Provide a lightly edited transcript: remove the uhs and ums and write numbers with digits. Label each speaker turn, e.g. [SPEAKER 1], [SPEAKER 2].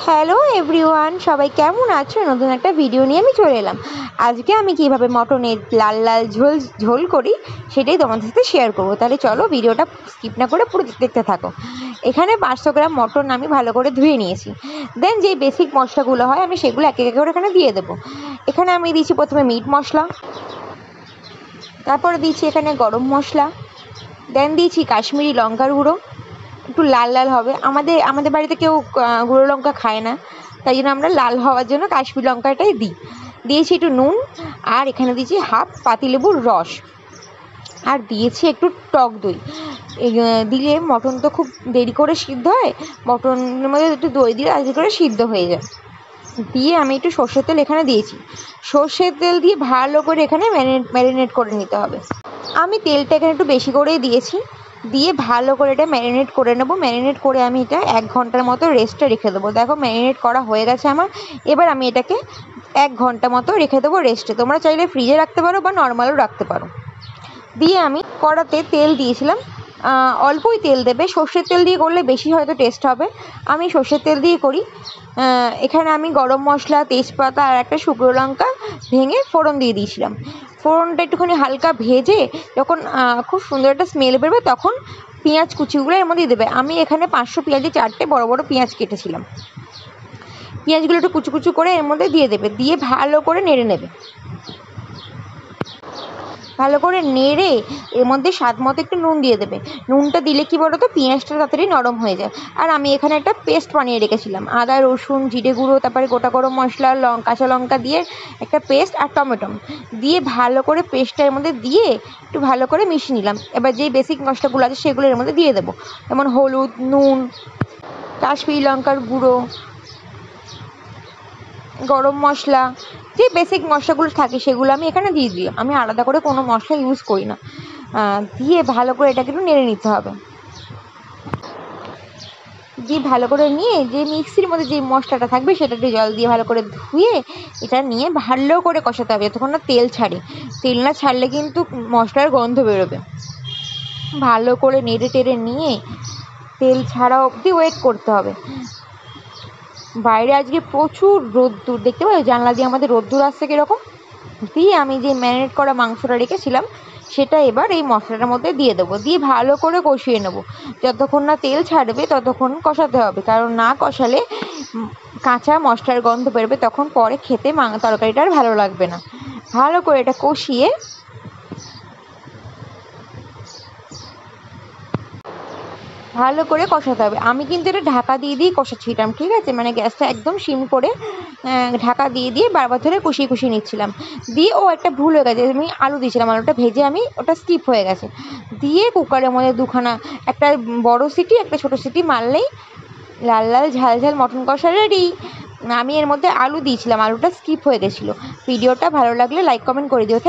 [SPEAKER 1] Hello everyone, সবাই কেমন আছো? নতুন একটা ভিডিও নিয়ে আমি চলে এলাম। আজকে আমি কীভাবে মটনের লাল লাল ঝোল করি সেটাই তোমাদের সাথে শেয়ার করবো। তাহলে চলো ভিডিওটা স্কিপ না করে পুরো দেখতে থাকো। এখানে 500 গ্রাম মটন আমি ভালো করে ধুয়ে নিয়েছি। দেন যেই বেসিক মশলাগুলো হয় আমি সেগুলো এক এক করে এখানে দিয়ে দেবো। এখানে আমি দিচ্ছি প্রথমে মিট মশলা, তারপরে দিচ্ছি এখানে গরম মশলা, দেন দিয়েছি কাশ্মীরি লঙ্কার গুঁড়ো, একটু লাল লাল হবে। আমাদের বাড়িতে কেউ গুঁড়ো লঙ্কা খায় না, তাই জন্য আমরা লাল হওয়ার জন্য কাশ্মীরি লঙ্কাটাই দিয়েছি একটু নুন, আর এখানে দিয়েছি হাফ পাতিলেবুর রস, আর দিয়েছি একটু টক দই। দিলে মটন তো খুব দেরি করে সিদ্ধ হয়, মটনের মধ্যে একটু দই দিলে আজকে করে সিদ্ধ হয়ে যায়। দিয়ে আমি একটু সর্ষের তেল এখানে দিয়েছি। সর্ষের তেল দিয়ে ভালো করে এখানে ম্যারিনেট করে নিতে হবে। আমি তেলটা এখানে একটু বেশি করেই দিয়েছি। দিয়ে ভালো করে এটা ম্যারিনেট করে নেবো। ম্যারিনেট করে আমি এটা 1 ঘন্টার মতো রেস্টে রেখে দেবো। দেখো ম্যারিনেট করা হয়ে গেছে আমার। এবার আমি এটাকে 1 ঘন্টা মতো রেখে দেবো রেস্টে। তোমরা চাইলে ফ্রিজে রাখতে পারো বা নর্মালও রাখতে পারো। দিয়ে আমি কড়াতে তেল দিয়েছিলাম, অল্পই তেল দেবে, সর্ষের তেল দিয়ে করলে বেশি হয়তো টেস্ট হবে। আমি সর্ষের তেল দিয়ে করি। এখানে আমি গরম মশলা, তেজপাতা আর একটা শুকনো লঙ্কা ভেঙে ফোড়ন দিয়ে দিয়েছিলাম। ফোড়নটা একটুখানি হালকা ভেজে যখন খুব সুন্দর একটা স্মেল বেরোবে তখন পেঁয়াজ কুচিগুলো এর মধ্যে দেবে। আমি এখানে 500 পেঁয়াজে 4টে বড় বড় পেঁয়াজ কেটেছিলাম। পেঁয়াজগুলো একটু কুচু কুচু করে এর মধ্যে দিয়ে দেবে, দিয়ে ভালো করে নেড়ে নেবে। ভালো করে নেড়ে এর মধ্যে স্বাদ মতো একটু নুন দিয়ে দেবে। নুনটা দিলে কি বলো তো, পেঁয়াজটা তাড়াতাড়ি নরম হয়ে যায়। আর আমি এখানে একটা পেস্ট বানিয়ে রেখেছিলাম, আদা রসুন জিরে গুঁড়ো, তারপরে গোটা গরম মশলা, কাঁচা লঙ্কা দিয়ে একটা পেস্ট, আর টমেটো দিয়ে ভালো করে পেস্টটা এর মধ্যে দিয়ে একটু ভালো করে মিশিয়ে নিলাম। এবার যেই বেসিক মশলাগুলো আছে সেগুলো এর মধ্যে দিয়ে দেবো, যেমন হলুদ, নুন, কাশ্মীরি লঙ্কার গুঁড়ো, গরম মশলা, যে বেসিক মশলাগুলো থাকে সেগুলো আমি এখানে দিয়ে দিলাম। আমি আলাদা করে কোনো মশলা ইউজ করি না। দিয়ে ভালো করে এটাকে একটু নেড়ে নিতে হবে। দিয়ে ভালো করে নিয়ে যে মিক্সির মধ্যে যে মশলাটা থাকবে সেটা একটু জল দিয়ে ভালো করে ধুয়ে এটা নিয়ে ভালো করে কষাতে হবে যতক্ষণ না তেল ছাড়ে। তেল না ছাড়লে কিন্তু মশলার গন্ধ বেরোবে। ভালো করে নেড়ে টেড়ে নিয়ে তেল ছাড়া অবধি ওয়েট করতে হবে। বাইরে আজকে প্রচুর রোদ্দুর, দেখতে পাচ্ছ জানলা দিয়ে আমাদের রোদ্দুর আসছে কীরকম। দিয়ে আমি যে ম্যারিনেট করা মাংসটা রেখেছিলাম সেটা এবার এই মশলাটার মধ্যে দিয়ে দেবো। দিয়ে ভালো করে কষিয়ে নেবো। যতক্ষণ না তেল ছাড়বে ততক্ষণ কষাতে হবে, কারণ না কষালে কাঁচা মশলার গন্ধ বেরোবে, তখন পরে খেতে তরকারিটা আর ভালো লাগবে না। ভালো করে এটা কষিয়ে ভালো করে কষাতে হবে। আমি কিন্তু এটা ঢাকা দিয়ে দিয়েই কষাচ্ছিলাম, ঠিক আছে, মানে গ্যাসটা একদম সিম করে ঢাকা দিয়ে দিয়ে বারবার ধরে কষিয়ে নিচ্ছিলাম। দিয়ে একটা ভুল হয়ে গেছে, আমি আলু দিয়েছিলাম, আলুটা ভেজে আমি ওটা স্কিপ হয়ে গেছে। দিয়ে কুকারের মধ্যে দুখানা, একটা বড় সিটি একটা ছোটো সিটি মারলেই লাল লাল ঝাল ঝাল মটন কষা রেডি। আমি এর মধ্যে আলু দিয়েছিলাম, আলুটা স্কিপ হয়ে গেছিলো। ভিডিওটা ভালো লাগলে লাইক কমেন্ট করে দিও।